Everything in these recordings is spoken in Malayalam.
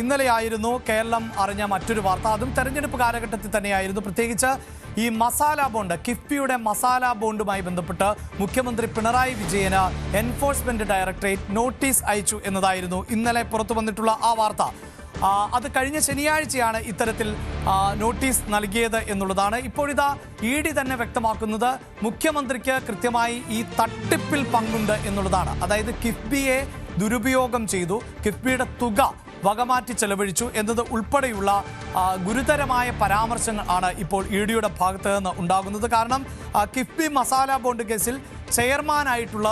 ഇന്നലെയായിരുന്നു കേരളം അറിഞ്ഞ മറ്റൊരു വാർത്ത. അതും തെരഞ്ഞെടുപ്പ് കാലഘട്ടത്തിൽ തന്നെയായിരുന്നു. പ്രത്യേകിച്ച് ഈ മസാല ബോണ്ട്, കിഫ്ബിയുടെ മസാല ബോണ്ടുമായി ബന്ധപ്പെട്ട് മുഖ്യമന്ത്രി പിണറായി വിജയന് എൻഫോഴ്സ്മെന്റ് ഡയറക്ടറേറ്റ് നോട്ടീസ് അയച്ചു എന്നതായിരുന്നു ഇന്നലെ പുറത്തു വന്നിട്ടുള്ള ആ വാർത്ത. അത് കഴിഞ്ഞ ശനിയാഴ്ചയാണ് ഇത്തരത്തിൽ നോട്ടീസ് നൽകിയത് എന്നുള്ളതാണ്. ഇപ്പോഴിതാ ഇഡി തന്നെ വ്യക്തമാക്കുന്നത് മുഖ്യമന്ത്രിക്ക് കൃത്യമായി ഈ തട്ടിപ്പിൽ പങ്കുണ്ട് എന്നുള്ളതാണ്. അതായത് കിഫ്ബിയെ ദുരുപയോഗം ചെയ്തു, കിഫ്ബിയുടെ തുക വകമാറ്റി ചെലവഴിച്ചു എന്നത് ഉൾപ്പെടെയുള്ള ഗുരുതരമായ പരാമർശങ്ങൾ ആണ് ഇപ്പോൾ ഇഡിയുടെ ഭാഗത്ത് നിന്ന് ഉണ്ടാകുന്നത്. കാരണം കിഫ്ബി മസാല ബോണ്ട് കേസിൽ ചെയർമാനായിട്ടുള്ള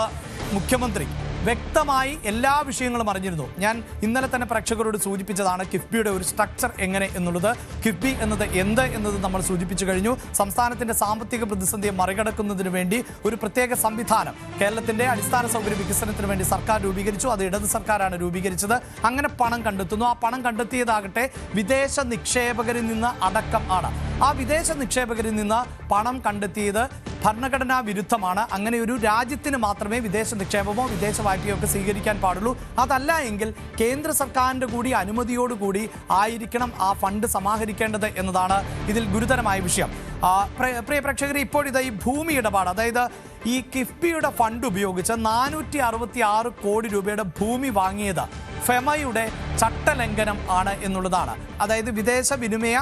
മുഖ്യമന്ത്രി വ്യക്തമായി എല്ലാ വിഷയങ്ങളും അറിഞ്ഞിരുന്നു. ഞാൻ ഇന്നലെ തന്നെ പ്രേക്ഷകരോട് സൂചിപ്പിച്ചതാണ് കിഫ്ബിയുടെ ഒരു സ്ട്രക്ചർ എങ്ങനെ എന്നുള്ളത്. കിഫ്ബി എന്നത് എന്ത് എന്നത് നമ്മൾ സൂചിപ്പിച്ചു കഴിഞ്ഞു. സംസ്ഥാനത്തിൻ്റെ സാമ്പത്തിക പ്രതിസന്ധിയെ മറികടക്കുന്നതിന് വേണ്ടി ഒരു പ്രത്യേക സംവിധാനം കേരളത്തിൻ്റെ അടിസ്ഥാന സൗകര്യ വികസനത്തിന് വേണ്ടി സർക്കാർ രൂപീകരിച്ചു. അത് ഇടത് സർക്കാരാണ് രൂപീകരിച്ചത്. അങ്ങനെ പണം കണ്ടെത്തുന്നു. ആ പണം കണ്ടെത്തിയതാകട്ടെ വിദേശ നിക്ഷേപകരിൽ നിന്ന് അടക്കം ആണ്. ആ വിദേശ നിക്ഷേപകരിൽ നിന്ന് പണം കണ്ടെത്തിയത് ഭരണഘടനാ വിരുദ്ധമാണ്. അങ്ങനെ ഒരു രാജ്യത്തിന് മാത്രമേ വിദേശ നിക്ഷേപമോ വിദേശ വായ്പയോ ഒക്കെ സ്വീകരിക്കാൻ പാടുള്ളൂ. അതല്ല എങ്കിൽ കേന്ദ്ര സർക്കാരിൻ്റെ കൂടി അനുമതിയോടുകൂടി ആയിരിക്കണം ആ ഫണ്ട് സമാഹരിക്കേണ്ടത് എന്നതാണ് ഇതിൽ ഗുരുതരമായ വിഷയം. പ്രിയ പ്രേക്ഷകരെ, ഇപ്പോഴിത് ഈ ഭൂമി ഇടപാട്, അതായത് ഈ കിഫ്ബിയുടെ ഫണ്ട് ഉപയോഗിച്ച് 466 കോടി രൂപയുടെ ഭൂമി വാങ്ങിയത് ഫെമയുടെ ചട്ടലംഘനം ആണ് എന്നുള്ളതാണ്. അതായത് വിദേശ വിനിമയ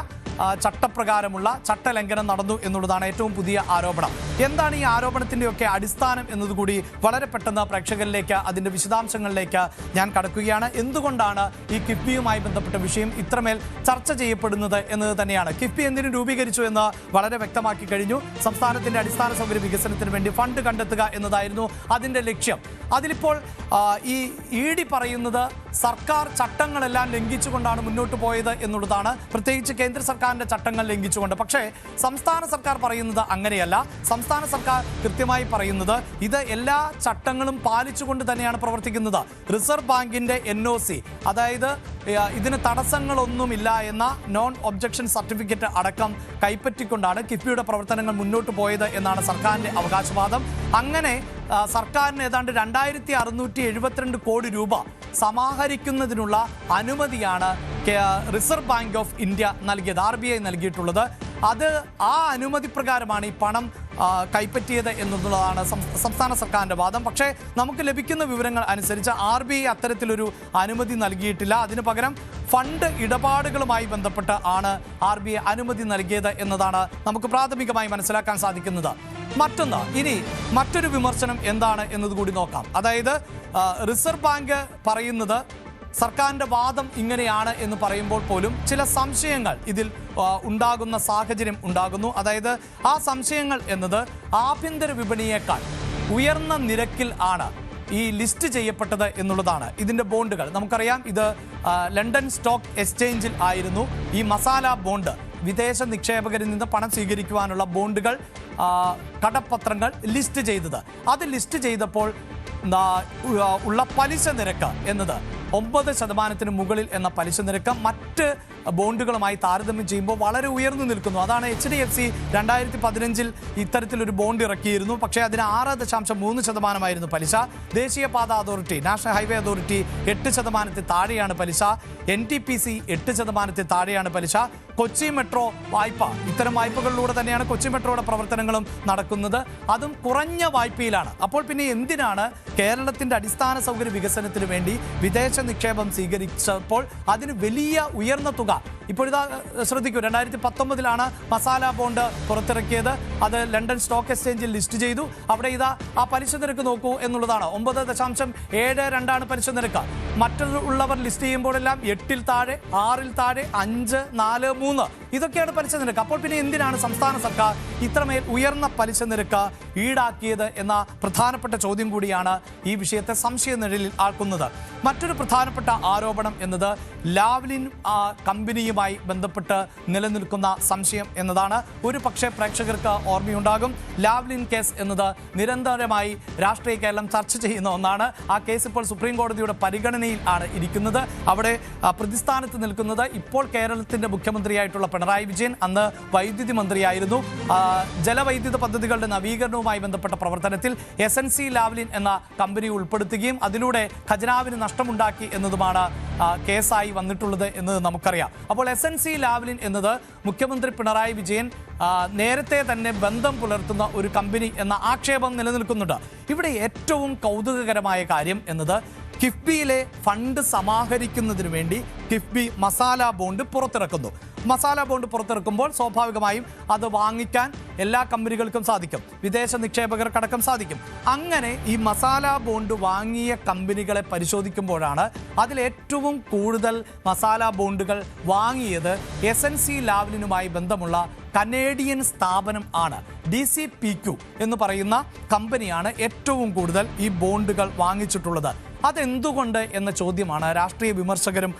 ചട്ടപ്രകാരമുള്ള ചട്ടലംഘനം നടന്നു എന്നുള്ളതാണ് ഏറ്റവും പുതിയ ആരോപണം. എന്താണ് ഈ ആരോപണത്തിൻ്റെയൊക്കെ അടിസ്ഥാനം എന്നതുകൂടി വളരെ പെട്ടെന്ന് പ്രേക്ഷകരിലേക്ക് അതിൻ്റെ വിശദാംശങ്ങളിലേക്ക് ഞാൻ കടക്കുകയാണ്. എന്തുകൊണ്ടാണ് ഈ കിഫ്ബിയുമായി ബന്ധപ്പെട്ട വിഷയം ഇത്രമേൽ ചർച്ച ചെയ്യപ്പെടുന്നത് എന്നത് തന്നെയാണ്. കിഫ്ബി എന്തിനു രൂപീകരിച്ചു എന്ന് വളരെ വ്യക്തമാക്കി കഴിഞ്ഞു. സംസ്ഥാനത്തിൻ്റെ അടിസ്ഥാന സൗകര്യ വികസനത്തിന് വേണ്ടി ഫണ്ട് കണ്ടെത്തുക എന്നതായിരുന്നു അതിൻ്റെ ലക്ഷ്യം. അതിലിപ്പോൾ ഈ ഇഡി പറയുന്നത് സർക്കാർ ചട്ടങ്ങളെല്ലാം ലംഘിച്ചുകൊണ്ടാണ് മുന്നോട്ട് പോയത് എന്നുള്ളതാണ്. പ്രത്യേകിച്ച് കേന്ദ്ര സർക്കാരിൻ്റെ ചട്ടങ്ങൾ ലംഘിച്ചുകൊണ്ട്. പക്ഷേ സംസ്ഥാന സർക്കാർ പറയുന്നത് അങ്ങനെയല്ല. സംസ്ഥാന സർക്കാർ കൃത്യമായി പറയുന്നത് ഇത് എല്ലാ ചട്ടങ്ങളും പാലിച്ചുകൊണ്ട് തന്നെയാണ് പ്രവർത്തിക്കുന്നത്. റിസർവ് ബാങ്കിൻ്റെ NOC, അതായത് ഇതിന് തടസ്സങ്ങളൊന്നുമില്ല എന്ന നോൺ ഒബ്ജക്ഷൻ സർട്ടിഫിക്കറ്റ് അടക്കം കൈപ്പറ്റിക്കൊണ്ടാണ് കിഫ്ബിയുടെ പ്രവർത്തനങ്ങൾ മുന്നോട്ട് പോയത് എന്നാണ് സർക്കാരിൻ്റെ അവകാശവാദം. അങ്ങനെ സർക്കാരിന് ഏതാണ്ട് 2672 കോടി രൂപ സമാഹരിക്കുന്നതിനുള്ള അനുമതിയാണ് റിസർവ് ബാങ്ക് ഓഫ് ഇന്ത്യ നൽകിയത്, RBI നൽകിയിട്ടുള്ളത്. അത് ആ അനുമതി പ്രകാരമാണ് ഈ പണം കൈപ്പറ്റിയത് എന്നുള്ളതാണ് സംസ്ഥാന സർക്കാരിൻ്റെ വാദം. പക്ഷേ നമുക്ക് ലഭിക്കുന്ന വിവരങ്ങൾ അനുസരിച്ച് RBI അത്തരത്തിലൊരു അനുമതി നൽകിയിട്ടില്ല. അതിനു പകരം ഫണ്ട് ഇടപാടുകളുമായി ബന്ധപ്പെട്ട് ആണ് RBI അനുമതി നൽകിയത് എന്നതാണ് നമുക്ക് പ്രാഥമികമായി മനസ്സിലാക്കാൻ സാധിക്കുന്നത്. മറ്റൊന്ന്, ഇനി മറ്റൊരു വിമർശനം എന്താണ് എന്നതുകൂടി നോക്കാം. അതായത് റിസർവ് ബാങ്ക് പറയുന്നത് സർക്കാരിൻ്റെ വാദം ഇങ്ങനെയാണ് എന്ന് പറയുമ്പോൾ പോലും ചില സംശയങ്ങൾ ഇതിൽ ഉണ്ടാകുന്ന സാഹചര്യം ഉണ്ടാകുന്നു. അതായത് ആ സംശയങ്ങൾ എന്നത് ആഭ്യന്തര വിപണിയേക്കാൾ ഉയർന്ന നിരക്കിൽ ആണ് ഈ ലിസ്റ്റ് ചെയ്യപ്പെട്ടത് എന്നുള്ളതാണ്. ഇതിൻ്റെ ബോണ്ടുകൾ നമുക്കറിയാം, ഇത് ലണ്ടൻ സ്റ്റോക്ക് എക്സ്ചേഞ്ചിൽ ആയിരുന്നു ഈ മസാല ബോണ്ട്, വിദേശ നിക്ഷേപകരിൽ നിന്ന് പണം സ്വീകരിക്കുവാനുള്ള ബോണ്ടുകൾ, കടപ്പത്രങ്ങൾ ലിസ്റ്റ് ചെയ്തത്. അത് ലിസ്റ്റ് ചെയ്തപ്പോൾ ഉള്ള പലിശ നിരക്ക് എന്നത് 9% മുകളിൽ എന്ന പലിശ നിരക്ക് മറ്റ് ബോണ്ടുകളുമായി താരതമ്യം ചെയ്യുമ്പോൾ വളരെ ഉയർന്നു നിൽക്കുന്നു. അതാണ് HDFC 2015 ഇത്തരത്തിലൊരു ബോണ്ട് ഇറക്കിയിരുന്നു. പക്ഷേ അതിന് 6.3% പലിശ. ദേശീയപാത അതോറിറ്റി, നാഷണൽ ഹൈവേ അതോറിറ്റി 8% താഴെയാണ് പലിശ. NTPC 8% താഴെയാണ് പലിശ. കൊച്ചി മെട്രോ വായ്പ, ഇത്തരം വായ്പകളിലൂടെ തന്നെയാണ് കൊച്ചി മെട്രോയുടെ പ്രവർത്തനങ്ങളും നടക്കുന്നത്. അതും കുറഞ്ഞ വായ്പയിലാണ്. അപ്പോൾ പിന്നെ എന്തിനാണ് കേരളത്തിൻ്റെ അടിസ്ഥാന സൗകര്യ വികസനത്തിന് വേണ്ടി വിദേശ നിക്ഷേപം സ്വീകരിച്ചപ്പോൾ അതിന് വലിയ ഉയർന്ന തുക? ഇപ്പോഴിതാ ശ്രദ്ധിക്കൂ, 2019 മസാല ബോണ്ട് പുറത്തിറക്കിയത്. അത് ലണ്ടൻ സ്റ്റോക്ക് എക്സ്ചേഞ്ചിൽ ലിസ്റ്റ് ചെയ്തു. അവിടെ ഇതാ ആ പലിശ നിരക്ക് നോക്കൂ എന്നുള്ളതാണ്. 9.72 പലിശ നിരക്ക്. മറ്റുള്ളവർ ലിസ്റ്റ് ചെയ്യുമ്പോഴെല്ലാം 8-ൽ താഴെ, 6-ൽ താഴെ, 5, 4, 3 ഇതൊക്കെയാണ് പലിശ നിരക്ക്. അപ്പോൾ പിന്നെ എന്തിനാണ് സംസ്ഥാന സർക്കാർ ഇത്രമേൽ ഉയർന്ന പലിശ നിരക്ക് ഈടാക്കിയത് എന്ന പ്രധാനപ്പെട്ട ചോദ്യം കൂടിയാണ് ഈ വിഷയത്തെ സംശയ നിഴലിൽ ആക്കുന്നത്. മറ്റൊരു പ്രധാനപ്പെട്ട ആരോപണം എന്നത് ലാവ്ലിൻ കമ്പനിയും കമ്പനിയുമായി ബന്ധപ്പെട്ട് നിലനിൽക്കുന്ന സംശയം എന്നതാണ്. ഒരു പക്ഷേ പ്രേക്ഷകർക്ക് ഓർമ്മയുണ്ടാകും, ലാവ്ലിൻ കേസ് എന്നത് നിരന്തരമായി രാഷ്ട്രീയ കേരളം ചർച്ച ചെയ്യുന്ന ഒന്നാണ്. ആ കേസ് ഇപ്പോൾ സുപ്രീം കോടതിയുടെ പരിഗണനയിൽ ആണ് ഇരിക്കുന്നത്. അവിടെ പ്രതിസ്ഥാനത്ത് നിൽക്കുന്നത് ഇപ്പോൾ കേരളത്തിന്റെ മുഖ്യമന്ത്രിയായിട്ടുള്ള പിണറായി വിജയൻ. അന്ന് വൈദ്യുതി മന്ത്രിയായിരുന്നു. ജലവൈദ്യുത പദ്ധതികളുടെ നവീകരണവുമായി ബന്ധപ്പെട്ട പ്രവർത്തനത്തിൽ SNC ലാവ്ലിൻ എന്ന കമ്പനി ഉൾപ്പെടുത്തുകയും അതിലൂടെ ഖജനാവിന് നഷ്ടമുണ്ടാക്കി എന്നതുമാണ് കേസായി വന്നിട്ടുള്ളത് എന്ന് നമുക്കറിയാം. അപ്പോൾ SNC ലാവ്ലിൻ എന്നത് മുഖ്യമന്ത്രി പിണറായി വിജയൻ നേരത്തെ തന്നെ ബന്ധം പുലർത്തുന്ന ഒരു കമ്പനി എന്ന ആക്ഷേപം നിലനിൽക്കുന്നുണ്ട്. ഇവിടെ ഏറ്റവും കൗതുകകരമായ കാര്യം എന്നത് കിഫ്ബിയിലെ ഫണ്ട് സമാഹരിക്കുന്നതിന് വേണ്ടി കിഫ്ബി മസാല ബോണ്ട് പുറത്തിറക്കുന്നു. മസാല ബോണ്ട് പുറത്തിറക്കുമ്പോൾ സ്വാഭാവികമായും അത് വാങ്ങിക്കാൻ എല്ലാ കമ്പനികൾക്കും സാധിക്കും, വിദേശ നിക്ഷേപകർക്കടക്കം സാധിക്കും. അങ്ങനെ ഈ മസാല ബോണ്ട് വാങ്ങിയ കമ്പനികളെ പരിശോധിക്കുമ്പോഴാണ് അതിലേറ്റവും കൂടുതൽ മസാല ബോണ്ടുകൾ വാങ്ങിയത് SNC ലാവ്ലിനുമായി ബന്ധമുള്ള കനേഡിയൻ സ്ഥാപനം ആണ്. DCPQ എന്ന് പറയുന്ന കമ്പനിയാണ് ഏറ്റവും കൂടുതൽ ഈ ബോണ്ടുകൾ വാങ്ങിച്ചിട്ടുള്ളത്. അതെന്തുകൊണ്ട് എന്ന ചോദ്യമാണ് രാഷ്ട്രീയ വിമർശകരും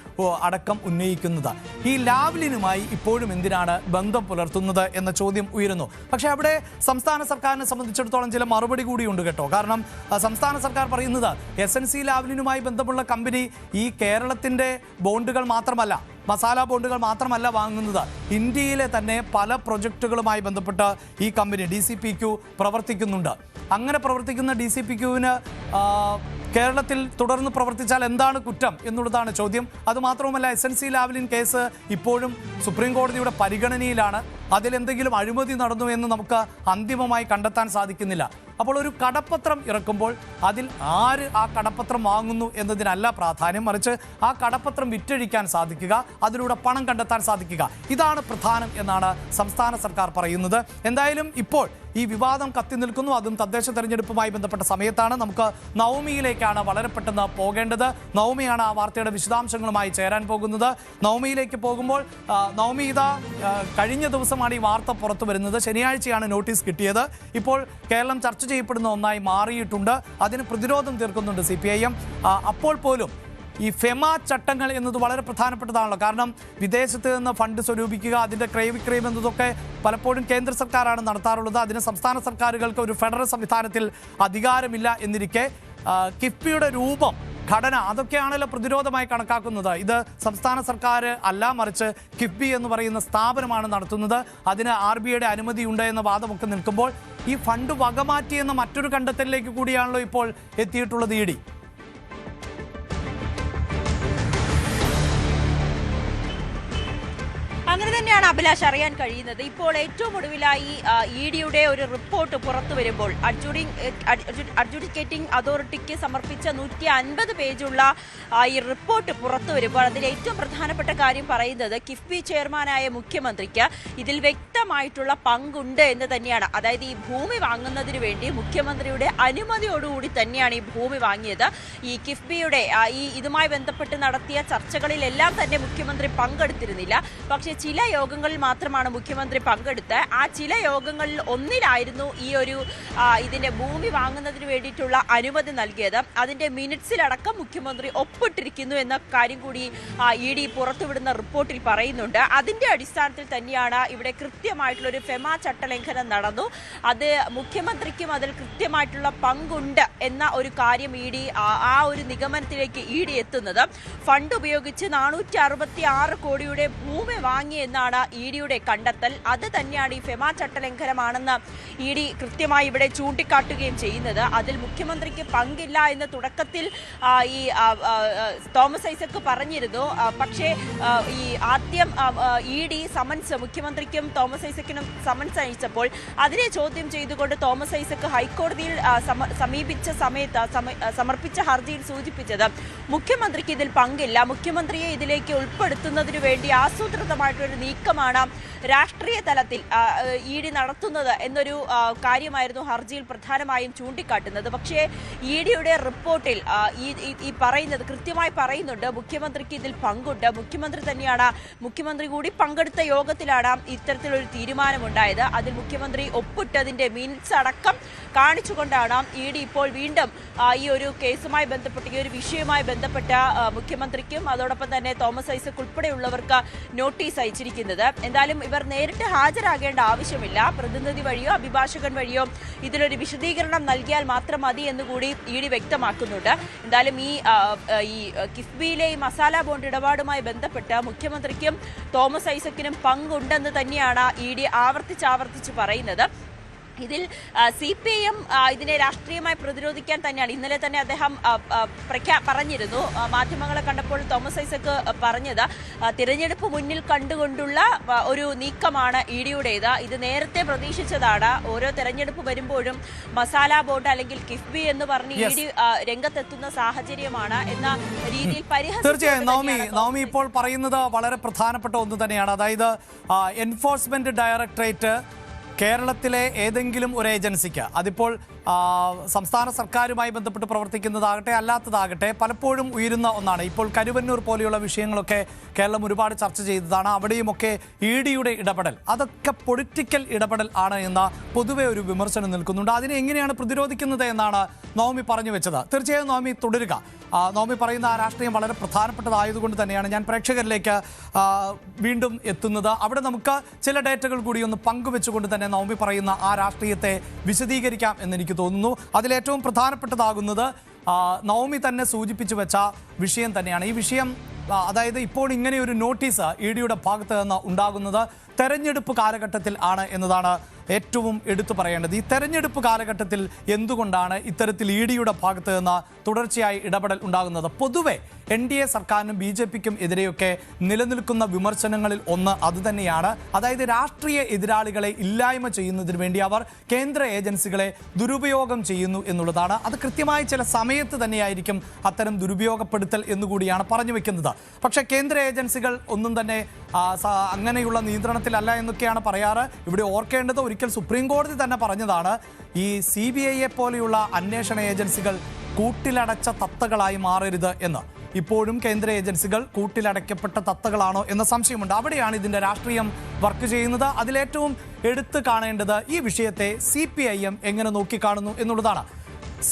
അടക്കം ഉന്നയിക്കുന്നത്. ഈ ലാവ്ലിനുമായി ഇപ്പോഴും എന്തിനാണ് ബന്ധം പുലർത്തുന്നത് എന്ന ചോദ്യം ഉയരുന്നു. പക്ഷേ അവിടെ സംസ്ഥാന സർക്കാരിനെ സംബന്ധിച്ചിടത്തോളം ചില മറുപടി കൂടിയുണ്ട് കേട്ടോ. കാരണം സംസ്ഥാന സർക്കാർ പറയുന്നത് SNC ലാവ്ലിനുമായി ബന്ധമുള്ള കമ്പനി ഈ കേരളത്തിൻ്റെ ബോണ്ടുകൾ മാത്രമല്ല, മസാല ബോണ്ടുകൾ മാത്രമല്ല വാങ്ങുന്നത്, ഇന്ത്യയിലെ തന്നെ പല പ്രൊജക്റ്റുകളുമായി ബന്ധപ്പെട്ട് ഈ കമ്പനി DCPQ പ്രവർത്തിക്കുന്നുണ്ട്. അങ്ങനെ പ്രവർത്തിക്കുന്ന DCPQവിന് കേരളത്തിൽ തുടർന്ന് പ്രവർത്തിച്ചാൽ എന്താണ് കുറ്റം എന്നുള്ളതാണ് ചോദ്യം. അതുമാത്രവുമല്ല, SNC ലാവ്ലിൻ കേസ് ഇപ്പോഴും സുപ്രീം കോടതിയുടെ പരിഗണനയിലാണ്. അതിലെന്തെങ്കിലും അഴിമതി നടന്നു എന്ന് നമുക്ക് അന്തിമമായി കണ്ടെത്താൻ സാധിക്കുന്നില്ല. അപ്പോൾ ഒരു കടപ്പത്രം ഇറക്കുമ്പോൾ അതിൽ ആര് ആ കടപ്പത്രം വാങ്ങുന്നു എന്നതിനല്ല പ്രാധാന്യം, മറിച്ച് ആ കടപ്പത്രം വിറ്റഴിക്കാൻ സാധിക്കുക, അതിലൂടെ പണം കണ്ടെത്താൻ സാധിക്കുക, ഇതാണ് പ്രധാനം എന്നാണ് സംസ്ഥാന സർക്കാർ പറയുന്നത്. എന്തായാലും ഇപ്പോൾ ഈ വിവാദം കത്തി നിൽക്കുന്നു. അതും തദ്ദേശ തെരഞ്ഞെടുപ്പുമായി ബന്ധപ്പെട്ട സമയത്താണ്. നമുക്ക് നവമിയിലേക്കാണ് വളരെ പെട്ടെന്ന് പോകേണ്ടത്. നവമിയാണ് ആ വാർത്തയുടെ വിശദാംശങ്ങളുമായി ചേരാൻ പോകുന്നത്. നവമിയിലേക്ക് പോകുമ്പോൾ നവമി ഇതാ കഴിഞ്ഞ ദിവസമാണ് ഈ വാർത്ത പുറത്തു വരുന്നത്. ശനിയാഴ്ചയാണ് നോട്ടീസ് കിട്ടിയത്. ഇപ്പോൾ കേരളം ചർച്ച ചെയ്യപ്പെടുന്ന ഒന്നായി മാറിയിട്ടുണ്ട്. അതിന് പ്രതിരോധം തീർക്കുന്നുണ്ട് CPIM. അപ്പോൾ പോലും ഈ ഫെമ ചട്ടങ്ങൾ എന്നത് വളരെ പ്രധാനപ്പെട്ടതാണല്ലോ. കാരണം വിദേശത്ത് നിന്ന് ഫണ്ട് സ്വരൂപിക്കുക, അതിൻ്റെ ക്രയവിക്രയം എന്നതൊക്കെ പലപ്പോഴും കേന്ദ്ര സർക്കാരാണ് നടത്താറുള്ളത്. അതിന് സംസ്ഥാന സർക്കാരുകൾക്ക് ഒരു ഫെഡറൽ സംവിധാനത്തിൽ അധികാരമില്ല എന്നിരിക്കെ കിഫ്ബിയുടെ രൂപം, ഘടന, അതൊക്കെയാണല്ലോ പ്രതിരോധമായി കണക്കാക്കുന്നത്. ഇത് സംസ്ഥാന സർക്കാർ അല്ല, മറിച്ച് കിഫ്ബി എന്ന് പറയുന്ന സ്ഥാപനമാണ് നടത്തുന്നത്. അതിന് RBIയുടെ അനുമതിയുണ്ട് എന്ന വാദമൊക്കെ നിൽക്കുമ്പോൾ ഈ ഫണ്ട് വകമാറ്റിയെന്ന മറ്റൊരു കണ്ടെത്തലിലേക്ക് കൂടിയാണല്ലോ ഇപ്പോൾ എത്തിയിട്ടുള്ളത് ED. അങ്ങനെ തന്നെയാണ് അഭിലാഷ് അറിയാൻ കഴിയുന്നത്. ഇപ്പോൾ ഏറ്റവും ഒടുവിലായി EDയുടെ ഒരു റിപ്പോർട്ട് പുറത്തു വരുമ്പോൾ അഡ്ജുഡിക്കേറ്റിംഗ് അതോറിറ്റിക്ക് സമർപ്പിച്ച 150 പേജുള്ള ഈ റിപ്പോർട്ട് പുറത്തു വരുമ്പോൾ അതിൽ ഏറ്റവും പ്രധാനപ്പെട്ട കാര്യം പറയുന്നത് കിഫ്ബി ചെയർമാനായ മുഖ്യമന്ത്രിക്ക് ഇതിൽ വ്യക്തമായിട്ടുള്ള പങ്കുണ്ട് എന്ന് തന്നെയാണ്. അതായത് ഈ ഭൂമി വാങ്ങുന്നതിന് വേണ്ടി മുഖ്യമന്ത്രിയുടെ അനുമതിയോടുകൂടി തന്നെയാണ് ഈ ഭൂമി വാങ്ങിയത്. ഈ കിഫ്ബിയുടെ ഇതുമായി ബന്ധപ്പെട്ട് നടത്തിയ ചർച്ചകളിലെല്ലാം തന്നെ മുഖ്യമന്ത്രി പങ്കെടുത്തിരുന്നില്ല. പക്ഷേ ചില യോഗങ്ങളിൽ മാത്രമാണ് മുഖ്യമന്ത്രി പങ്കെടുത്ത്. ആ ചില യോഗങ്ങളിൽ ഒന്നിലായിരുന്നു ഈ ഒരു ഇതിന്റെ ഭൂമി വാങ്ങുന്നതിന് വേണ്ടിയിട്ടുള്ള അനുമതി നൽകിയത്. അതിന്റെ മിനിറ്റ്സിലടക്കം മുഖ്യമന്ത്രി ഒപ്പിട്ടിരിക്കുന്നു എന്ന കാര്യം കൂടി ED പുറത്തുവിടുന്ന റിപ്പോർട്ടിൽ പറയുന്നുണ്ട്. അതിന്റെ അടിസ്ഥാനത്തിൽ തന്നെയാണ് ഇവിടെ കൃത്യമായിട്ടുള്ള ഒരു ഫെമ ചട്ടലംഘനം നടന്നു, അത് മുഖ്യമന്ത്രിക്കും അതിൽ കൃത്യമായിട്ടുള്ള പങ്കുണ്ട് എന്ന ഒരു കാര്യം ED ആ ഒരു നിഗമനത്തിലേക്ക് ED എത്തുന്നത്. ഫണ്ട് ഉപയോഗിച്ച് 466 കോടിയുടെ ഭൂമി വാങ്ങി എന്നാണ് EDയുടെ കണ്ടെത്തൽ. അത് തന്നെയാണ് ഈ ഫെമ ചട്ടലംഘനമാണെന്ന് ED കൃത്യമായി ഇവിടെ ചൂണ്ടിക്കാട്ടുകയും ചെയ്യുന്നത്. അതിൽ മുഖ്യമന്ത്രിക്ക് പങ്കില്ല എന്ന് തുടക്കത്തിൽ ഈ തോമസ് ഐസക് പറഞ്ഞിരുന്നു. പക്ഷേ ഈ ആദ്യം ED സമൻസ് മുഖ്യമന്ത്രിക്കും തോമസ് ഐസക്കിനും സമൻസ് അയച്ചപ്പോൾ അതിനെ ചോദ്യം ചെയ്തുകൊണ്ട് തോമസ് ഐസക് ഹൈക്കോടതിയിൽ സമീപിച്ച സമയത്ത് സമർപ്പിച്ച ഹർജിയിൽ സൂചിപ്പിച്ചത് മുഖ്യമന്ത്രിക്ക് ഇതിൽ പങ്കില്ല, മുഖ്യമന്ത്രിയെ ഇതിലേക്ക് ഉൾപ്പെടുത്തുന്നതിനു വേണ്ടി ആസൂത്രിതമായിട്ടൊരു നീക്കമാണ് രാഷ്ട്രീയ തലത്തിൽ ED നടത്തുന്നത് എന്നൊരു കാര്യമായിരുന്നു ഹർജിയിൽ പ്രധാനമായും ചൂണ്ടിക്കാട്ടുന്നത്. പക്ഷേ EDയുടെ റിപ്പോർട്ടിൽ ഈ പറയുന്നത് കൃത്യമായി പറയുന്നുണ്ട്, മുഖ്യമന്ത്രിക്ക് ഇതിൽ പങ്കുണ്ട്, മുഖ്യമന്ത്രി കൂടി പങ്കെടുത്ത യോഗത്തിലാണ് ഇത്തരത്തിലൊരു തീരുമാനമുണ്ടായത്. അതിൽ മുഖ്യമന്ത്രി ഒപ്പിട്ടതിന്റെ മിനിറ്റ്സ് അടക്കം കാണിച്ചുകൊണ്ടാണ് ഇ ഡി ഇപ്പോൾ വീണ്ടും ഈ ഒരു കേസുമായി ബന്ധപ്പെട്ട് ഈ ഒരു വിഷയവുമായി ബന്ധപ്പെട്ട മുഖ്യമന്ത്രിക്കും അതോടൊപ്പം തന്നെ തോമസ് ഐസക് ഉൾപ്പെടെയുള്ളവർക്ക് നോട്ടീസ് അയച്ചിരിക്കുന്നത്. എന്തായാലും ഇവർ നേരിട്ട് ഹാജരാകേണ്ട ആവശ്യമില്ല. പ്രതിനിധി വഴിയോ അഭിഭാഷകൻ വഴിയോ ഇതിലൊരു വിശദീകരണം നൽകിയാൽ മാത്രം മതി എന്നുകൂടി ഇ ഡി വ്യക്തമാക്കുന്നുണ്ട്. എന്തായാലും ഈ കിഫ്ബിയിലെ ഈ മസാല ബോണ്ട് ഇടപാടുമായി ബന്ധപ്പെട്ട് മുഖ്യമന്ത്രിക്കും തോമസ് ഐസക്കിനും പങ്കുണ്ടെന്ന് തന്നെയാണ് ഇ ഡി ആവർത്തിച്ച് പറയുന്നത്. ഇതിൽ CPIM ഇതിനെ രാഷ്ട്രീയമായി പ്രതിരോധിക്കാൻ തന്നെയാണ്. ഇന്നലെ തന്നെ അദ്ദേഹം പറഞ്ഞിരുന്നു, മാധ്യമങ്ങളെ കണ്ടപ്പോൾ തോമസ് ഐസക് പറഞ്ഞത് തിരഞ്ഞെടുപ്പ് മുന്നിൽ കണ്ടുകൊണ്ടുള്ള ഒരു നീക്കമാണ് ഇ ഡിയുടേത്. ഇത് നേരത്തെ പ്രതീക്ഷിച്ചതാണ്. ഓരോ തെരഞ്ഞെടുപ്പ് വരുമ്പോഴും മസാല ബോണ്ട് അല്ലെങ്കിൽ കിഫ്ബി എന്ന് പറഞ്ഞ് ഇ ഡി രംഗത്തെത്തുന്ന സാഹചര്യമാണ് എന്ന രീതിയിൽ തീർച്ചയായും നവമി ഇപ്പോൾ പറയുന്നത് വളരെ പ്രധാനപ്പെട്ട ഒന്ന് തന്നെയാണ്. അതായത് എൻഫോഴ്സ്മെന്റ് ഡയറക്ടറേറ്റ് കേരളത്തിലെ ഏതെങ്കിലും ഒരു ഏജൻസിക്ക്, അതിപ്പോൾ സംസ്ഥാന സർക്കാരുമായി ബന്ധപ്പെട്ട് പ്രവർത്തിക്കുന്നതാകട്ടെ അല്ലാത്തതാകട്ടെ, പലപ്പോഴും ഉയരുന്ന ഒന്നാണ്. ഇപ്പോൾ കരുവന്നൂർ പോലെയുള്ള വിഷയങ്ങളൊക്കെ കേരളം ഒരുപാട് ചർച്ച ചെയ്തതാണ്. അവിടെയുമൊക്കെ ഇ ഡിയുടെ ഇടപെടൽ അതൊക്കെ പൊളിറ്റിക്കൽ ഇടപെടൽ ആണ് എന്ന പൊതുവെ ഒരു വിമർശനം നിൽക്കുന്നുണ്ട്. അതിനെ എങ്ങനെയാണ് പ്രതിരോധിക്കുന്നത് എന്നാണ് നവമി പറഞ്ഞു വെച്ചത്. തീർച്ചയായും നവമി തുടരുക. നവമി പറയുന്ന ആ രാഷ്ട്രീയം വളരെ പ്രധാനപ്പെട്ടതായതുകൊണ്ട് തന്നെയാണ് ഞാൻ പ്രേക്ഷകരിലേക്ക് വീണ്ടും എത്തുന്നത്. അവിടെ നമുക്ക് ചില ഡേറ്റകൾ കൂടി ഒന്ന് പങ്കുവെച്ചുകൊണ്ട് തന്നെ നവമി പറയുന്ന ആ രാഷ്ട്രീയത്തെ വിശദീകരിക്കാം എന്നെനിക്ക് തോന്നുന്നു. അതിലേറ്റവും പ്രധാനപ്പെട്ടതാകുന്നത് നവമി തന്നെ സൂചിപ്പിച്ചു വെച്ച വിഷയം തന്നെയാണ്. ഈ വിഷയം, അതായത് ഇപ്പോൾ ഇങ്ങനെ ഒരു നോട്ടീസ് ഇ ഡിയുടെ ഭാഗത്ത് നിന്ന് ഉണ്ടാകുന്നത് തെരഞ്ഞെടുപ്പ് കാലഘട്ടത്തിൽ ആണ് എന്നതാണ് ഏറ്റവും എടുത്തു പറയേണ്ടത്. ഈ തെരഞ്ഞെടുപ്പ് കാലഘട്ടത്തിൽ എന്തുകൊണ്ടാണ് ഇത്തരത്തിൽ ഇ ഡിയുടെ ഭാഗത്ത് നിന്ന് തുടർച്ചയായി ഇടപെടൽ ഉണ്ടാകുന്നത്? പൊതുവെ NDA സർക്കാരിനും BJPക്കും എതിരെയൊക്കെ നിലനിൽക്കുന്ന വിമർശനങ്ങളിൽ ഒന്ന് അതുതന്നെയാണ്. അതായത് രാഷ്ട്രീയ എതിരാളികളെ ഇല്ലായ്മ ചെയ്യുന്നതിന് വേണ്ടി അവർ കേന്ദ്ര ഏജൻസികളെ ദുരുപയോഗം ചെയ്യുന്നു എന്നുള്ളതാണ്. അത് കൃത്യമായി ചില സമയത്ത് തന്നെയായിരിക്കും അത്തരം ദുരുപയോഗപ്പെടുത്തൽ എന്നുകൂടിയാണ് പറഞ്ഞു വെക്കുന്നത്. പക്ഷേ കേന്ദ്ര ഏജൻസികൾ ഒന്നും തന്നെ അങ്ങനെയുള്ള നിയന്ത്രണത്തിലല്ല എന്നൊക്കെയാണ് പറയാറ്. ഇവിടെ ഓർക്കേണ്ടത്, ഒരിക്കൽ സുപ്രീം കോടതി തന്നെ പറഞ്ഞതാണ്, ഈ CBIയെ പോലെയുള്ള അന്വേഷണ ഏജൻസികൾ കൂട്ടിലടച്ച തത്തകളായി മാറരുത് എന്ന്. ഇപ്പോഴും കേന്ദ്ര ഏജൻസികൾ കൂട്ടിലടയ്ക്കപ്പെട്ട തത്തകളാണോ എന്ന സംശയമുണ്ട്. അവിടെയാണ് ഇതിൻ്റെ രാഷ്ട്രീയം വർക്ക് ചെയ്യുന്നത്. അതിലേറ്റവും എടുത്തു കാണേണ്ടത് ഈ വിഷയത്തെ CPIM എങ്ങനെ നോക്കിക്കാണുന്നു എന്നുള്ളതാണ്.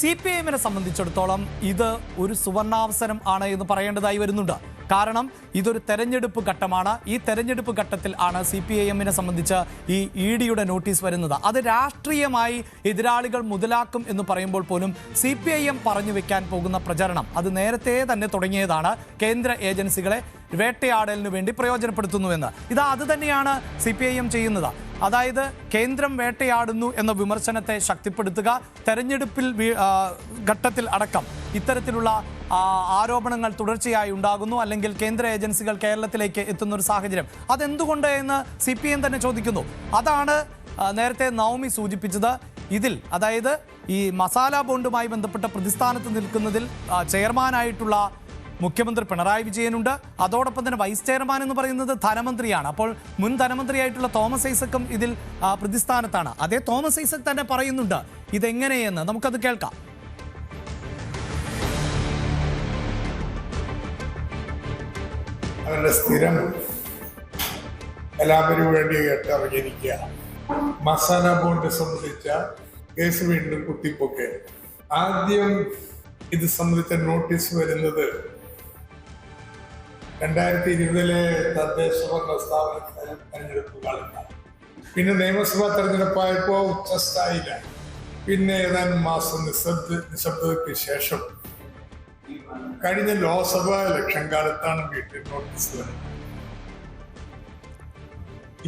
CPIMനെ സംബന്ധിച്ചിടത്തോളം ഇത് ഒരു സുവർണാവസരം ആണ് എന്ന് പറയേണ്ടതായി വരുന്നുണ്ട്. കാരണം ഇതൊരു തെരഞ്ഞെടുപ്പ് ഘട്ടമാണ്. ഈ തെരഞ്ഞെടുപ്പ് ഘട്ടത്തിൽ ആണ് CPIMനെ സംബന്ധിച്ച് ഈ ഇ ഡിയുടെ നോട്ടീസ് വരുന്നത്. അത് രാഷ്ട്രീയമായി എതിരാളികൾ മുതലാക്കും എന്ന് പറയുമ്പോൾ പോലും CPIM പറഞ്ഞു വെക്കാൻ പോകുന്ന പ്രചരണം അത് നേരത്തെ തന്നെ തുടങ്ങിയതാണ്. കേന്ദ്ര ഏജൻസികളെ വേട്ടയാടലിന് വേണ്ടി പ്രയോജനപ്പെടുത്തുന്നുവെന്ന്. അത് തന്നെയാണ് CPIM ചെയ്യുന്നത്. അതായത് കേന്ദ്രം വേട്ടയാടുന്നു എന്ന വിമർശനത്തെ ശക്തിപ്പെടുത്തുക, തെരഞ്ഞെടുപ്പിൽ ഘട്ടത്തിൽ അടക്കം ഇത്തരത്തിലുള്ള ആരോപണങ്ങൾ തുടർച്ചയായി ഉണ്ടാകുന്നു, അല്ലെങ്കിൽ കേന്ദ്ര ഏജൻസികൾ കേരളത്തിലേക്ക് എത്തുന്ന ഒരു സാഹചര്യം. അതെന്തുകൊണ്ട് എന്ന് CPIM തന്നെ ചോദിക്കുന്നു. അതാണ് നേരത്തെ നവമി സൂചിപ്പിച്ചത്. ഇതിൽ അതായത് ഈ മസാല ബോണ്ടുമായി ബന്ധപ്പെട്ട പ്രതിസ്ഥാനത്ത് നിൽക്കുന്നതിൽ ചെയർമാനായിട്ടുള്ള മുഖ്യമന്ത്രി പിണറായി വിജയനുണ്ട്. അതോടൊപ്പം തന്നെ വൈസ് ചെയർമാൻ എന്ന് പറയുന്നത് ധനമന്ത്രിയാണ്. അപ്പോൾ മുൻ ധനമന്ത്രിയായിട്ടുള്ള തോമസ് ഐസക്കും ഇതിൽ പ്രതിസ്ഥാനത്താണ്. അതേ തോമസ് ഐസക് തന്നെ പറയുന്നുണ്ട് ഇതെങ്ങനെയെന്ന്. നമുക്കത് കേൾക്കാം. അവരുടെ സ്ഥിരം എല്ലാവരും വേണ്ടി കേട്ടറിഞ്ഞിരിക്കുക. മസാല ബോണ്ട് സംബന്ധിച്ച കേസ് വീണ്ടും കുത്തിപ്പൊക്കെ. ആദ്യം ഇത് സംബന്ധിച്ച നോട്ടീസ് വരുന്നത് 2020 തദ്ദേശ ഭരണ സ്ഥാപന തെരഞ്ഞെടുപ്പ് കാലത്താണ്. പിന്നെ നിയമസഭാ തെരഞ്ഞെടുപ്പായപ്പോൾ ഉച്ചസ്ഥായില്ല. പിന്നെ ഏതാനും മാസം നിശബ്ദതയ്ക്ക് ശേഷം കഴിഞ്ഞ ലോക്സഭാ ഇലക്ഷൻ കാലത്താണ് വീണ്ടും നോട്ടീസ് വരുന്നത്.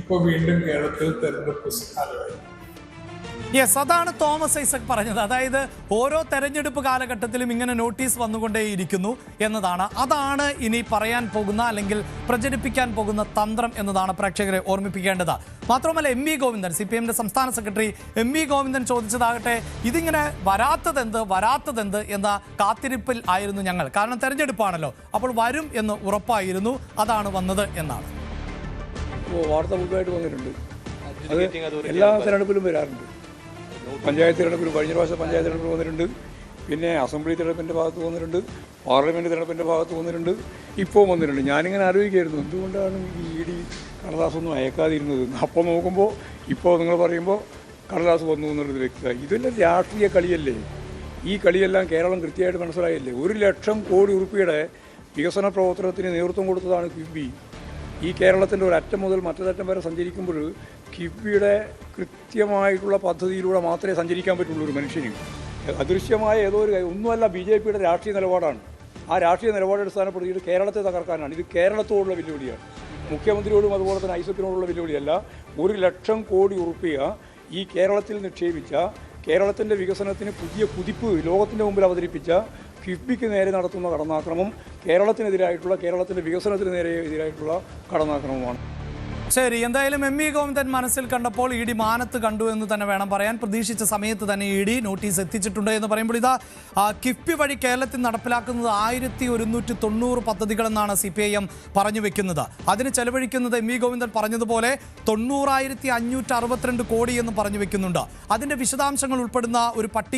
ഇപ്പൊ വീണ്ടും കേരളത്തിൽ തെരഞ്ഞെടുപ്പ് കാലമായി. അതാണ് തോമസ് ഐസക് പറഞ്ഞത്. അതായത് ഓരോ തെരഞ്ഞെടുപ്പ് കാലഘട്ടത്തിലും ഇങ്ങനെ നോട്ടീസ് വന്നുകൊണ്ടേയിരിക്കുന്നു എന്നതാണ്. അതാണ് ഇനി പറയാൻ പോകുന്ന അല്ലെങ്കിൽ പ്രചരിപ്പിക്കാൻ പോകുന്ന തന്ത്രം എന്നതാണ് പ്രേക്ഷകരെ ഓർമ്മിപ്പിക്കേണ്ടത്. മാത്രമല്ല MV ഗോവിന്ദൻ, CPIMന്റെ സംസ്ഥാന സെക്രട്ടറി MV ഗോവിന്ദൻ ചോദിച്ചതാകട്ടെ, ഇതിങ്ങനെ വരാത്തതെന്ത് എന്ന കാത്തിരിപ്പിൽ ആയിരുന്നു ഞങ്ങൾ. കാരണം തെരഞ്ഞെടുപ്പാണല്ലോ, അപ്പോൾ വരും എന്ന് ഉറപ്പായിരുന്നു. അതാണ് വന്നത് എന്നാണ്. വാർത്ത മുഴുവനായിട്ട് വന്നിട്ടുണ്ട്. അത് എല്ലാ തെരഞ്ഞെടുപ്പിലും വരാറുണ്ട്. പഞ്ചായത്ത് തെരഞ്ഞെടുപ്പിൽ കഴിഞ്ഞ പ്രാവശ്യം പഞ്ചായത്ത് തെരഞ്ഞെടുപ്പ് വന്നിട്ടുണ്ട്. പിന്നെ അസംബ്ലി തിരഞ്ഞെടുപ്പിൻ്റെ ഭാഗത്ത് വന്നിട്ടുണ്ട്, പാർലമെൻറ്റ് തിരഞ്ഞെടുപ്പിൻ്റെ ഭാഗത്ത് വന്നിട്ടുണ്ട്, ഇപ്പോൾ വന്നിട്ടുണ്ട്. ഞാനിങ്ങനെ ആലോചിക്കായിരുന്നു എന്തുകൊണ്ടാണ് ഈ ഇ.ഡി. കടലാസൊന്നും അയക്കാതിരുന്നത്. അപ്പോൾ നോക്കുമ്പോൾ ഇപ്പോൾ നിങ്ങൾ പറയുമ്പോൾ കടലാസ് വന്നു എന്നുള്ളത് വ്യക്തമായി. ഇതെല്ലാം രാഷ്ട്രീയ കളിയല്ലേ? ഈ കളിയെല്ലാം കേരളം കൃത്യമായിട്ട് മനസ്സിലായില്ലേ? 1,00,000 കോടി രൂപയുടെ വികസന പ്രവർത്തനത്തിന് നേതൃത്വം കൊടുത്തതാണ് കിഫ്ബി. ഈ കേരളത്തിൻ്റെ ഒരറ്റം മുതൽ മറ്റൊരറ്റം വരെ സഞ്ചരിക്കുമ്പോൾ കിഫ്ബിയുടെ കൃത്യമായിട്ടുള്ള പദ്ധതിയിലൂടെ മാത്രമേ സഞ്ചരിക്കാൻ പറ്റുള്ളൂ ഒരു മനുഷ്യന്. അദൃശ്യമായ ഏതോ ഒരു ഒന്നുമല്ല, ബി.ജെ.പിയുടെ രാഷ്ട്രീയ നിലപാടാണ്. ആ രാഷ്ട്രീയ നിലപാട് അടിസ്ഥാനപ്പെടുത്തിയിട്ട് കേരളത്തെ തകർക്കാനാണ്. ഇത് കേരളത്തോടുള്ള വെല്ലുവിളിയാണ്, മുഖ്യമന്ത്രിയോടും അതുപോലെ തന്നെ ഐസക്കിനോടുള്ള വെല്ലുവിളിയല്ല. 1,00,000 കോടി രൂപ ഈ കേരളത്തിൽ നിക്ഷേപിച്ച, കേരളത്തിൻ്റെ വികസനത്തിന് പുതിയ കുതിപ്പ് ലോകത്തിൻ്റെ മുമ്പിൽ അവതരിപ്പിച്ച കിഫ്ബിക്ക് നേരെ നടത്തുന്ന കടന്നാക്രമം കേരളത്തിനെതിരായിട്ടുള്ള, കേരളത്തിൻ്റെ വികസനത്തിന് എതിരായിട്ടുള്ള കടന്നാക്രമമാണ്. ശരി, എന്തായാലും എം.വി. ഗോവിന്ദൻ മനസ്സിൽ കണ്ടപ്പോൾ ഇ.ഡി. മാനത്ത് കണ്ടു എന്ന് തന്നെ വേണം പറയാൻ. പ്രതീക്ഷിച്ച സമയത്ത് തന്നെ ഇ.ഡി. നോട്ടീസ് എത്തിച്ചിട്ടുണ്ട് എന്ന് പറയുമ്പോൾ ഇതാ കിഫ്ബി വഴി കേരളത്തിൽ നടപ്പിലാക്കുന്നത് 1190 പദ്ധതികളെന്നാണ് CPIM പറഞ്ഞു വെക്കുന്നത്. അതിന് ചെലവഴിക്കുന്നത് എം.വി. ഗോവിന്ദൻ പറഞ്ഞതുപോലെ 90,562 കോടി എന്ന് പറഞ്ഞു വെക്കുന്നുണ്ട്. അതിന്റെ വിശദാംശങ്ങൾ ഉൾപ്പെടുന്ന ഒരു പട്ടിക